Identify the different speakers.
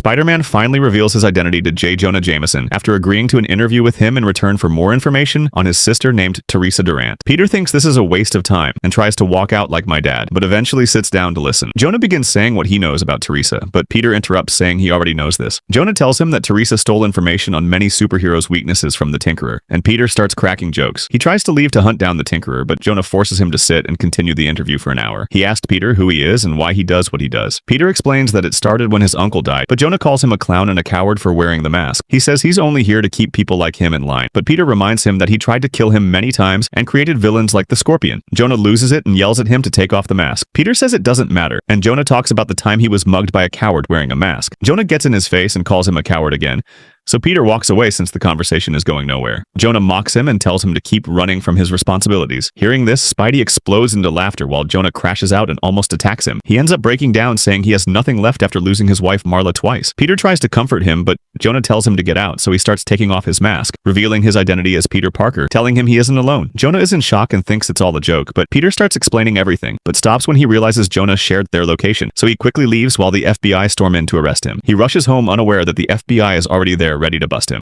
Speaker 1: Spider-Man finally reveals his identity to J. Jonah Jameson after agreeing to an interview with him in return for more information on his sister named Teresa Durant. Peter thinks this is a waste of time and tries to walk out like my dad, but eventually sits down to listen. Jonah begins saying what he knows about Teresa, but Peter interrupts saying he already knows this. Jonah tells him that Teresa stole information on many superheroes' weaknesses from the Tinkerer, and Peter starts cracking jokes. He tries to leave to hunt down the Tinkerer, but Jonah forces him to sit and continue the interview for an hour. He asked Peter who he is and why he does what he does. Peter explains that it started when his uncle died, but Jonah calls him a clown and a coward for wearing the mask. He says he's only here to keep people like him in line, but Peter reminds him that he tried to kill him many times and created villains like the Scorpion. Jonah loses it and yells at him to take off the mask. Peter says it doesn't matter, and Jonah talks about the time he was mugged by a coward wearing a mask. Jonah gets in his face and calls him a coward again. So Peter walks away since the conversation is going nowhere. Jonah mocks him and tells him to keep running from his responsibilities. Hearing this, Spidey explodes into laughter while Jonah crashes out and almost attacks him. He ends up breaking down, saying he has nothing left after losing his wife Marla twice. Peter tries to comfort him, but Jonah tells him to get out, so he starts taking off his mask, revealing his identity as Peter Parker, telling him he isn't alone. Jonah is in shock and thinks it's all a joke, but Peter starts explaining everything, but stops when he realizes Jonah shared their location, so he quickly leaves while the FBI storm in to arrest him. He rushes home unaware that the FBI is already there ready to bust him.